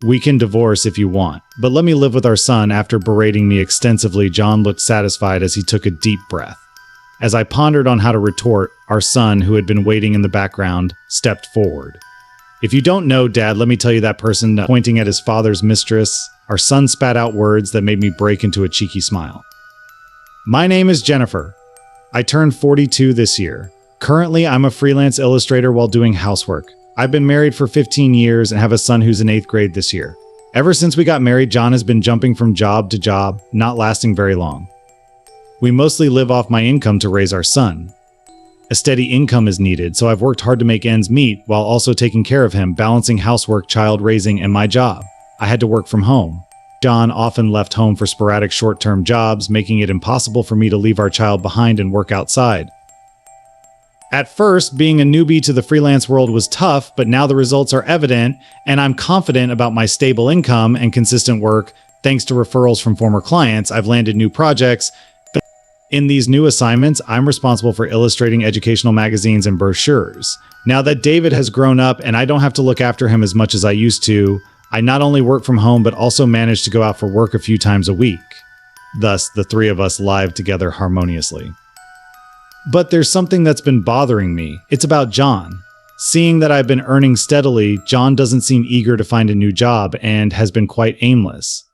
We can divorce if you want, but let me live with our son." After berating me extensively, John looked satisfied as he took a deep breath. As I pondered on how to retort, our son, who had been waiting in the background, stepped forward. "If you don't know, Dad, let me tell you that person," pointing at his father's mistress. Our son spat out words that made me break into a cheeky smile. "My name is Jennifer. I turned 42 this year. Currently, I'm a freelance illustrator while doing housework. I've been married for 15 years and have a son who's in 8th grade this year. Ever since we got married, John has been jumping from job to job, not lasting very long. We mostly live off my income to raise our son. A steady income is needed, so I've worked hard to make ends meet while also taking care of him, balancing housework, child raising, and my job. I had to work from home. John often left home for sporadic short-term jobs, making it impossible for me to leave our child behind and work outside. At first, being a newbie to the freelance world was tough, but now the results are evident, and I'm confident about my stable income and consistent work. Thanks to referrals from former clients, I've landed new projects. In these new assignments, I'm responsible for illustrating educational magazines and brochures. Now that David has grown up and I don't have to look after him as much as I used to, I not only work from home but also manage to go out for work a few times a week. Thus, the three of us live together harmoniously. But there's something that's been bothering me. It's about John. Seeing that I've been earning steadily, John doesn't seem eager to find a new job and has been quite aimless.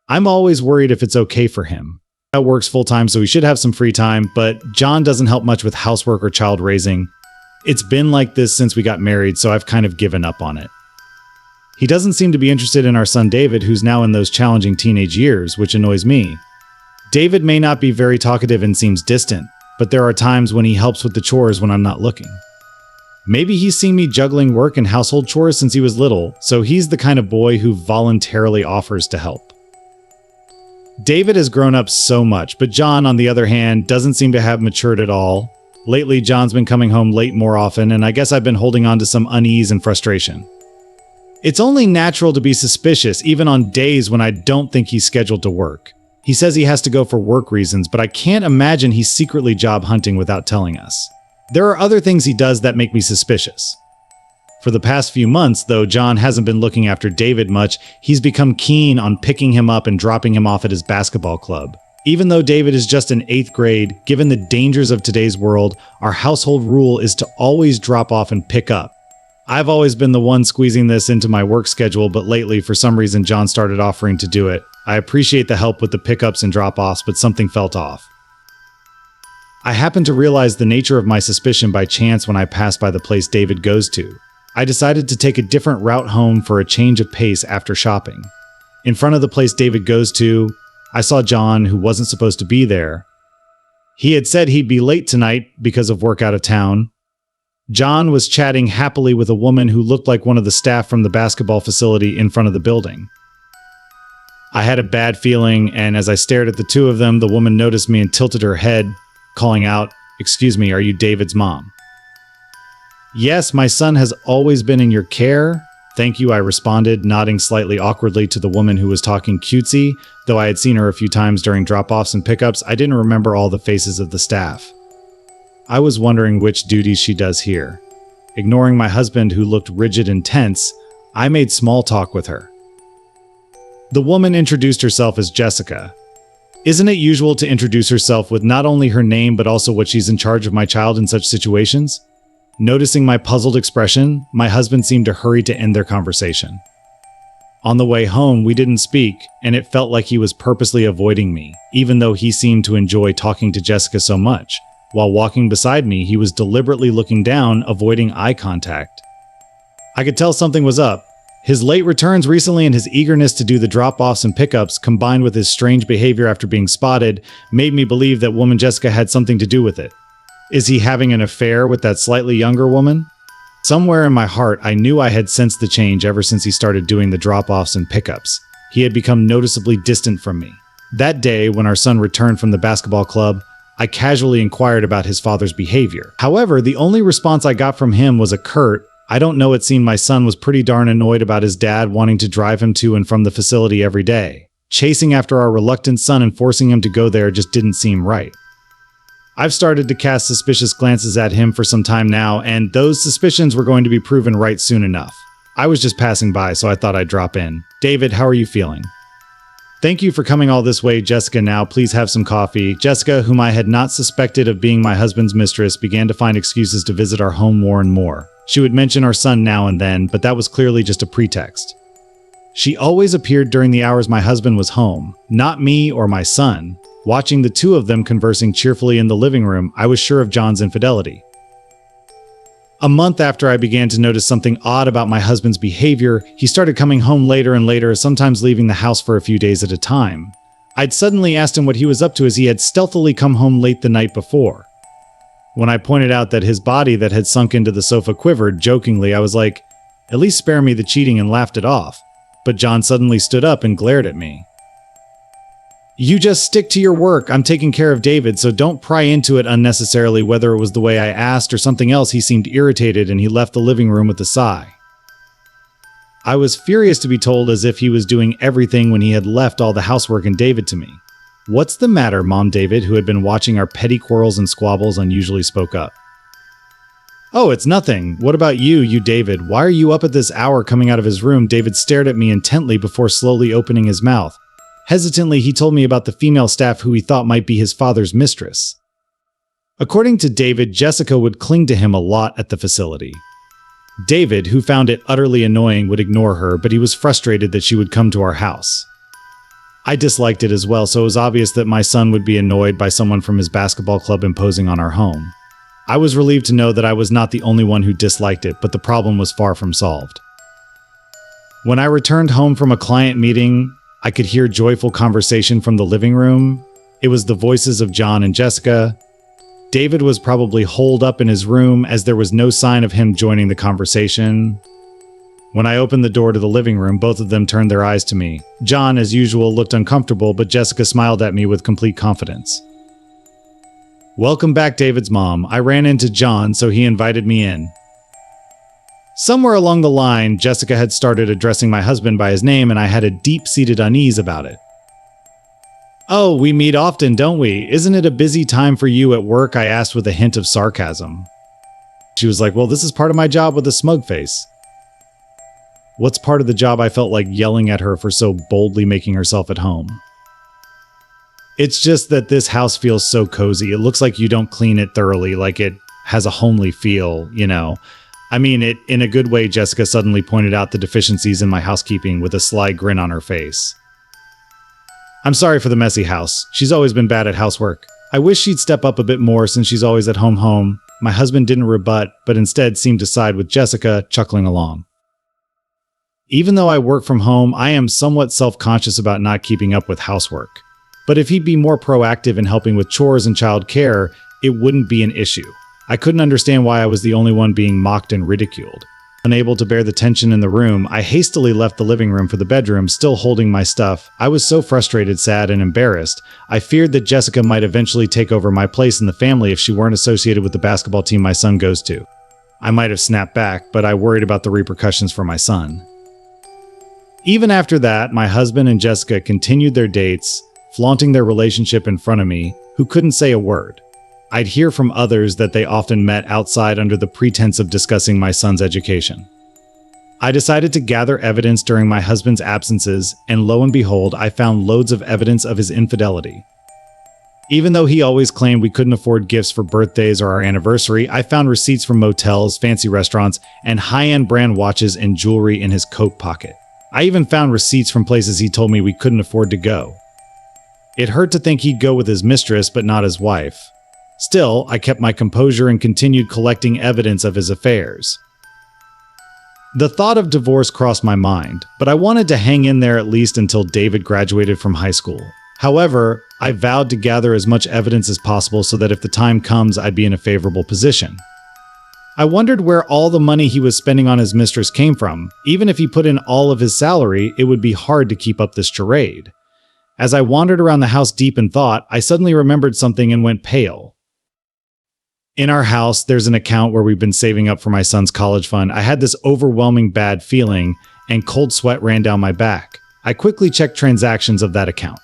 I'm always worried if it's okay for him. He works full-time, so he should have some free time, but John doesn't help much with housework or child raising. It's been like this since we got married, so I've kind of given up on it. He doesn't seem to be interested in our son David, who's now in those challenging teenage years, which annoys me. David may not be very talkative and seems distant, but there are times when he helps with the chores when I'm not looking. Maybe he's seen me juggling work and household chores since he was little, so he's the kind of boy who voluntarily offers to help. David has grown up so much, but John, on the other hand, doesn't seem to have matured at all. Lately, John's been coming home late more often, and I guess I've been holding on to some unease and frustration. It's only natural to be suspicious, even on days when I don't think he's scheduled to work. He says he has to go for work reasons, but I can't imagine he's secretly job hunting without telling us. There are other things he does that make me suspicious. For the past few months, though John hasn't been looking after David much, he's become keen on picking him up and dropping him off at his basketball club. Even though David is just in 8th grade, given the dangers of today's world, our household rule is to always drop off and pick up. I've always been the one squeezing this into my work schedule, but lately, for some reason, John started offering to do it. I appreciate the help with the pickups and drop-offs, but something felt off. I happened to realize the nature of my suspicion by chance when I passed by the place David goes to. I decided to take a different route home for a change of pace after shopping. In front of the place David goes to, I saw John, who wasn't supposed to be there. He had said he'd be late tonight because of work out of town. John was chatting happily with a woman who looked like one of the staff from the basketball facility in front of the building. I had a bad feeling, and as I stared at the two of them, the woman noticed me and tilted her head, calling out, "Excuse me, are you David's mom?" "Yes, my son has always been in your care. Thank you," I responded, nodding slightly awkwardly to the woman who was talking cutesy. Though I had seen her a few times during drop-offs and pickups, I didn't remember all the faces of the staff. I was wondering which duties she does here. Ignoring my husband, who looked rigid and tense, I made small talk with her. The woman introduced herself as Jessica. Isn't it usual to introduce herself with not only her name but also what she's in charge of my child in such situations? Noticing my puzzled expression, my husband seemed to hurry to end their conversation. On the way home, we didn't speak, and it felt like he was purposely avoiding me, even though he seemed to enjoy talking to Jessica so much. While walking beside me, he was deliberately looking down, avoiding eye contact. I could tell something was up. His late returns recently and his eagerness to do the drop-offs and pickups, combined with his strange behavior after being spotted, made me believe that woman Jessica had something to do with it. Is he having an affair with that slightly younger woman? Somewhere in my heart, I knew I had sensed the change ever since he started doing the drop-offs and pickups. He had become noticeably distant from me. That day, when our son returned from the basketball club, I casually inquired about his father's behavior. However, the only response I got from him was a curt, "I don't know, it seemed my son was pretty darn annoyed about his dad wanting to drive him to and from the facility every day. Chasing after our reluctant son and forcing him to go there just didn't seem right." I've started to cast suspicious glances at him for some time now, and those suspicions were going to be proven right soon enough. I was just passing by, so I thought I'd drop in. David, how are you feeling? Thank you for coming all this way, Jessica. Now, please have some coffee. Jessica, whom I had not suspected of being my husband's mistress, began to find excuses to visit our home more and more. She would mention our son now and then, but that was clearly just a pretext. She always appeared during the hours my husband was home, not me or my son. Watching the two of them conversing cheerfully in the living room, I was sure of John's infidelity. A month after I began to notice something odd about my husband's behavior, he started coming home later and later, sometimes leaving the house for a few days at a time. I'd suddenly asked him what he was up to, as he had stealthily come home late the night before. When I pointed out that his body that had sunk into the sofa quivered, jokingly, I was like, "At least spare me the cheating," and laughed it off. But John suddenly stood up and glared at me. "You just stick to your work. I'm taking care of David, so don't pry into it unnecessarily." Whether it was the way I asked or something else, he seemed irritated and he left the living room with a sigh. I was furious to be told as if he was doing everything when he had left all the housework and David to me. "What's the matter, Mom?" David, who had been watching our petty quarrels and squabbles, unusually spoke up. "Oh, it's nothing. What about you, David? Why are you up at this hour?" Coming out of his room, David stared at me intently before slowly opening his mouth. Hesitantly, he told me about the female staff who he thought might be his father's mistress. According to David, Jessica would cling to him a lot at the facility. David, who found it utterly annoying, would ignore her, but he was frustrated that she would come to our house. I disliked it as well, so it was obvious that my son would be annoyed by someone from his basketball club imposing on our home. I was relieved to know that I was not the only one who disliked it, but the problem was far from solved. When I returned home from a client meeting, I could hear joyful conversation from the living room. It was the voices of John and Jessica. David was probably holed up in his room, as there was no sign of him joining the conversation. When I opened the door to the living room, both of them turned their eyes to me. John, as usual, looked uncomfortable, but Jessica smiled at me with complete confidence. "Welcome back, David's mom." I ran into John, so he invited me in. Somewhere along the line, Jessica had started addressing my husband by his name, and I had a deep-seated unease about it. "Oh, we meet often, don't we? Isn't it a busy time for you at work?" I asked with a hint of sarcasm. She was like, "Well, this is part of my job," with a smug face. What's part of the job? I felt like yelling at her for so boldly making herself at home. "It's just that this house feels so cozy. It looks like you don't clean it thoroughly, like it has a homely feel, you know. I mean it in a good way." Jessica suddenly pointed out the deficiencies in my housekeeping with a sly grin on her face. "I'm sorry for the messy house. She's always been bad at housework. I wish she'd step up a bit more since she's always at home." My husband didn't rebut, but instead seemed to side with Jessica, chuckling along. Even though I work from home, I am somewhat self-conscious about not keeping up with housework. But if he'd be more proactive in helping with chores and child care, it wouldn't be an issue. I couldn't understand why I was the only one being mocked and ridiculed. Unable to bear the tension in the room, I hastily left the living room for the bedroom, still holding my stuff. I was so frustrated, sad, and embarrassed. I feared that Jessica might eventually take over my place in the family if she weren't associated with the basketball team my son goes to. I might have snapped back, but I worried about the repercussions for my son. Even after that, my husband and Jessica continued their dates, flaunting their relationship in front of me, who couldn't say a word. I'd hear from others that they often met outside under the pretense of discussing my son's education. I decided to gather evidence during my husband's absences, and lo and behold, I found loads of evidence of his infidelity. Even though he always claimed we couldn't afford gifts for birthdays or our anniversary, I found receipts from motels, fancy restaurants, and high-end brand watches and jewelry in his coat pocket. I even found receipts from places he told me we couldn't afford to go. It hurt to think he'd go with his mistress, but not his wife. Still, I kept my composure and continued collecting evidence of his affairs. The thought of divorce crossed my mind, but I wanted to hang in there at least until David graduated from high school. However, I vowed to gather as much evidence as possible so that if the time comes, I'd be in a favorable position. I wondered where all the money he was spending on his mistress came from. Even if he put in all of his salary, it would be hard to keep up this charade. As I wandered around the house deep in thought, I suddenly remembered something and went pale. In our house, there's an account where we've been saving up for my son's college fund. I had this overwhelming bad feeling, and cold sweat ran down my back. I quickly checked transactions of that account.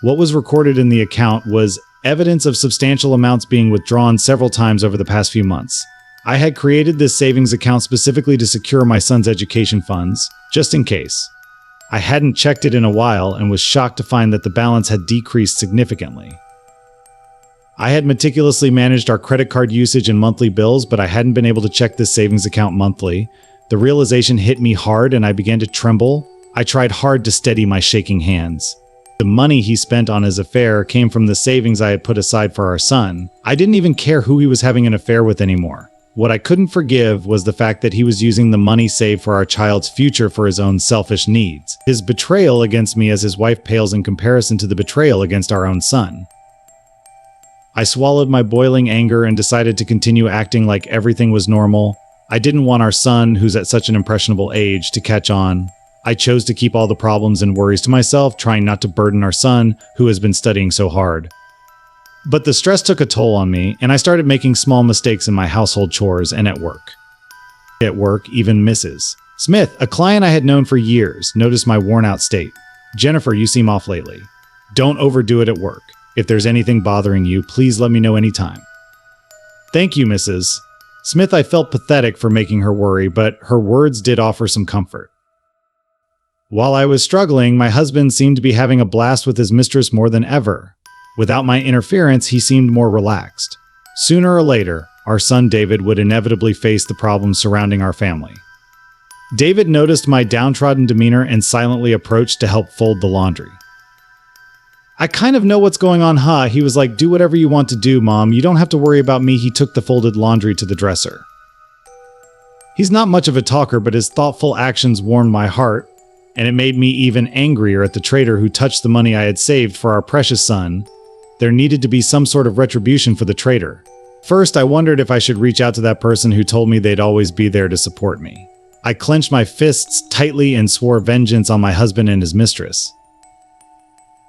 What was recorded in the account was evidence of substantial amounts being withdrawn several times over the past few months. I had created this savings account specifically to secure my son's education funds, just in case. I hadn't checked it in a while and was shocked to find that the balance had decreased significantly. I had meticulously managed our credit card usage and monthly bills, but I hadn't been able to check this savings account monthly. The realization hit me hard and I began to tremble. I tried hard to steady my shaking hands. The money he spent on his affair came from the savings I had put aside for our son. I didn't even care who he was having an affair with anymore. What I couldn't forgive was the fact that he was using the money saved for our child's future for his own selfish needs. His betrayal against me as his wife pales in comparison to the betrayal against our own son. I swallowed my boiling anger and decided to continue acting like everything was normal. I didn't want our son, who's at such an impressionable age, to catch on. I chose to keep all the problems and worries to myself, trying not to burden our son, who has been studying so hard. But the stress took a toll on me, and I started making small mistakes in my household chores and at work. At work, even Mrs. Smith, a client I had known for years, noticed my worn-out state. "Jennifer, you seem off lately. Don't overdo it at work. If there's anything bothering you, please let me know anytime." "Thank you, Mrs. Smith." I felt pathetic for making her worry, but her words did offer some comfort. While I was struggling, my husband seemed to be having a blast with his mistress more than ever. Without my interference, he seemed more relaxed. Sooner or later, our son David would inevitably face the problems surrounding our family. David noticed my downtrodden demeanor and silently approached to help fold the laundry. "I kind of know what's going on, huh?" He was like, "Do whatever you want to do, Mom. You don't have to worry about me." He took the folded laundry to the dresser. He's not much of a talker, but his thoughtful actions warmed my heart, and it made me even angrier at the traitor who touched the money I had saved for our precious son. There needed to be some sort of retribution for the traitor. First, I wondered if I should reach out to that person who told me they'd always be there to support me. I clenched my fists tightly and swore vengeance on my husband and his mistress.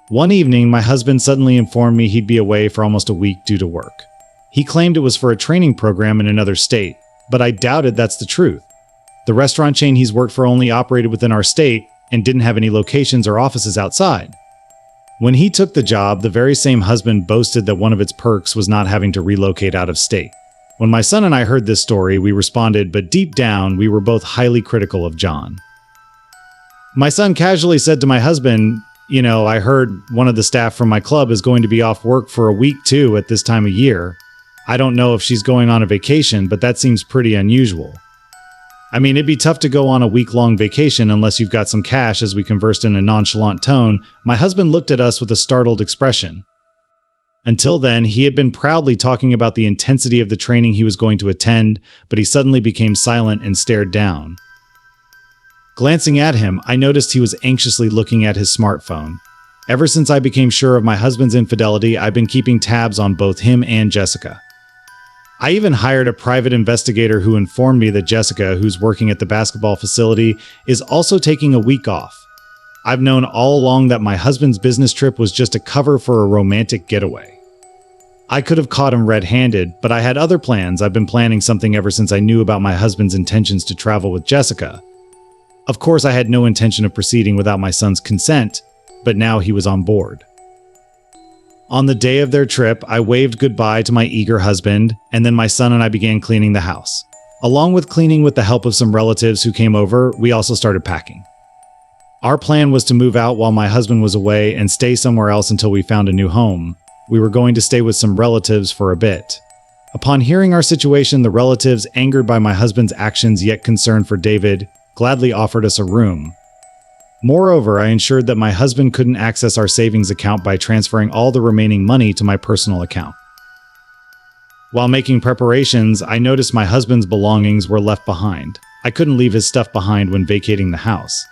One evening, my husband suddenly informed me he'd be away for almost a week due to work. He claimed it was for a training program in another state, but I doubted that's the truth. The restaurant chain he's worked for only operated within our state and didn't have any locations or offices outside. When he took the job, the very same husband boasted that one of its perks was not having to relocate out of state. When my son and I heard this story, we responded, but deep down, we were both highly critical of John. My son casually said to my husband, "I heard one of the staff from my club is going to be off work for a week too at this time of year. I don't know if she's going on a vacation, but that seems pretty unusual." I mean, it'd be tough to go on a week-long vacation unless you've got some cash, as we conversed in a nonchalant tone. My husband looked at us with a startled expression. Until then, he had been proudly talking about the intensity of the training he was going to attend, but he suddenly became silent and stared down. Glancing at him, I noticed he was anxiously looking at his smartphone. Ever since I became sure of my husband's infidelity, I've been keeping tabs on both him and Jessica. I even hired a private investigator who informed me that Jessica, who's working at the basketball facility, is also taking a week off. I've known all along that my husband's business trip was just a cover for a romantic getaway. I could have caught him red-handed, but I had other plans. I've been planning something ever since I knew about my husband's intentions to travel with Jessica. Of course, I had no intention of proceeding without my son's consent, but now he was on board. On the day of their trip, I waved goodbye to my eager husband, and then my son and I began cleaning the house. Along with cleaning with the help of some relatives who came over, we also started packing. Our plan was to move out while my husband was away and stay somewhere else until we found a new home. We were going to stay with some relatives for a bit. Upon hearing our situation, the relatives, angered by my husband's actions yet concerned for David, gladly offered us a room. Moreover, I ensured that my husband couldn't access our savings account by transferring all the remaining money to my personal account. While making preparations, I noticed my husband's belongings were left behind. I couldn't leave his stuff behind when vacating the house.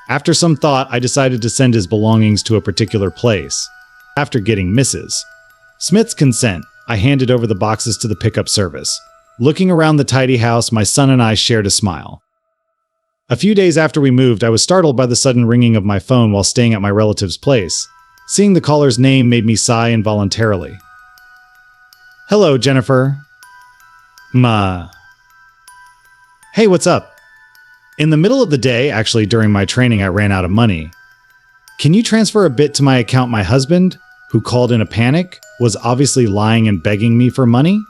After some thought, I decided to send his belongings to a particular place. After getting Mrs. Smith's consent, I handed over the boxes to the pickup service. Looking around the tidy house, my son and I shared a smile. A few days after we moved, I was startled by the sudden ringing of my phone while staying at my relative's place. Seeing the caller's name made me sigh involuntarily. "Hello, Jennifer." Hey, what's up? In the middle of the day, actually during my training, I ran out of money. Can you transfer a bit to my account? My husband, who called in a panic, was obviously lying and begging me for money.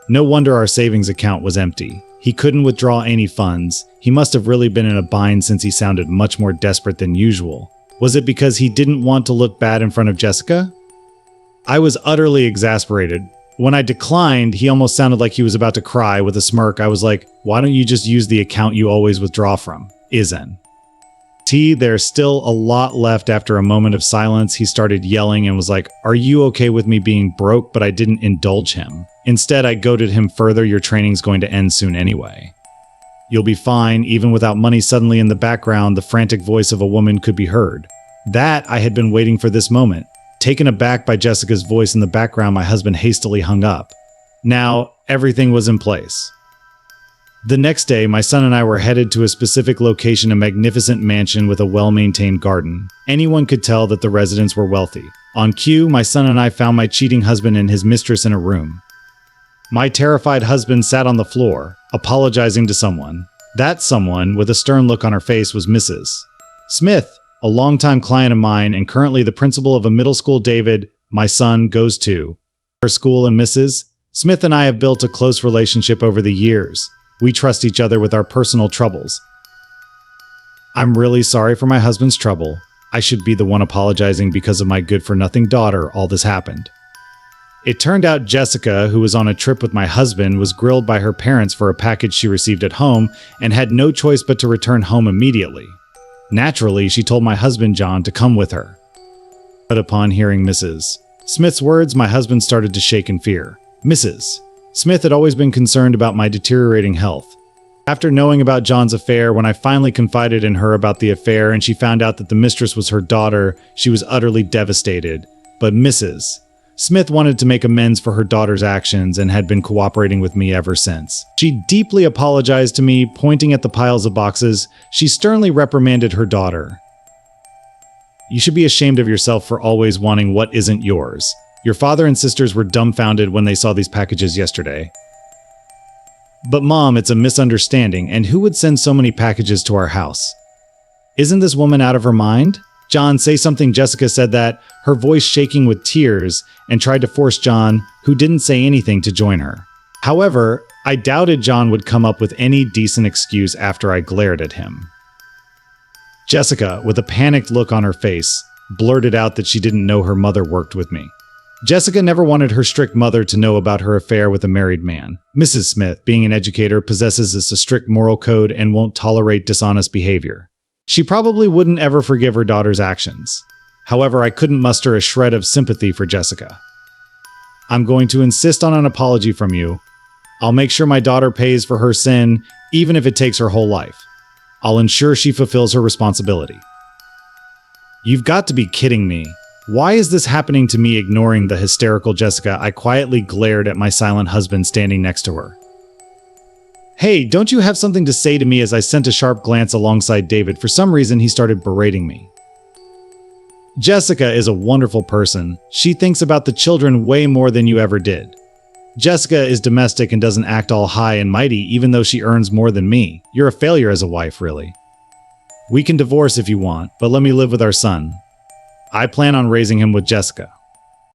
No wonder our savings account was empty. He couldn't withdraw any funds. He must have really been in a bind since he sounded much more desperate than usual. Was it because he didn't want to look bad in front of Jessica? I was utterly exasperated. When I declined, he almost sounded like he was about to cry. With a smirk, I was like, why don't you just use the account you always withdraw from? Isn't. There's still a lot left. After a moment of silence, he started yelling and was like, are you okay with me being broke? But I didn't indulge him. Instead, I goaded him further. Your training's going to end soon anyway. You'll be fine. Even without money. Suddenly in the background, the frantic voice of a woman could be heard. I had been waiting for this moment. Taken aback by Jessica's voice in the background, my husband hastily hung up. Now, everything was in place. The next day, my son and I were headed to a specific location, a magnificent mansion with a well-maintained garden. Anyone could tell that the residents were wealthy. On cue, my son and I found my cheating husband and his mistress in a room. My terrified husband sat on the floor, apologizing to someone. That someone, with a stern look on her face, was Mrs. Smith, a longtime client of mine and currently the principal of a middle school David, my son, goes to. Our school, and Mrs. Smith and I have built a close relationship over the years. We trust each other with our personal troubles. I'm really sorry for my husband's trouble. I should be the one apologizing. Because of my good-for-nothing daughter, all this happened. It turned out Jessica, who was on a trip with my husband, was grilled by her parents for a package she received at home and had no choice but to return home immediately. Naturally, she told my husband John to come with her. But upon hearing Mrs. Smith's words, my husband started to shake in fear. Mrs. Smith had always been concerned about my deteriorating health. After knowing about John's affair, when I finally confided in her about the affair and she found out that the mistress was her daughter, she was utterly devastated. But Mrs. Smith wanted to make amends for her daughter's actions and had been cooperating with me ever since. She deeply apologized to me, pointing at the piles of boxes. She sternly reprimanded her daughter. You should be ashamed of yourself for always wanting what isn't yours. Your father and sisters were dumbfounded when they saw these packages yesterday. But Mom, it's a misunderstanding, and who would send so many packages to our house? Isn't this woman out of her mind? John, say something. Jessica said that, her voice shaking with tears, and tried to force John, who didn't say anything, to join her. However, I doubted John would come up with any decent excuse after I glared at him. Jessica, with a panicked look on her face, blurted out that she didn't know her mother worked with me. Jessica never wanted her strict mother to know about her affair with a married man. Mrs. Smith, being an educator, possesses a strict moral code and won't tolerate dishonest behavior. She probably wouldn't ever forgive her daughter's actions. However, I couldn't muster a shred of sympathy for Jessica. I'm going to insist on an apology from you. I'll make sure my daughter pays for her sin, even if it takes her whole life. I'll ensure she fulfills her responsibility. You've got to be kidding me. Why is this happening to me? Ignoring the hysterical Jessica, I quietly glared at my silent husband standing next to her. Hey, don't you have something to say to me? As I sent a sharp glance alongside David, for some reason he started berating me. Jessica is a wonderful person. She thinks about the children way more than you ever did. Jessica is domestic and doesn't act all high and mighty even though she earns more than me. You're a failure as a wife, really. We can divorce if you want, but let me live with our son. I plan on raising him with Jessica.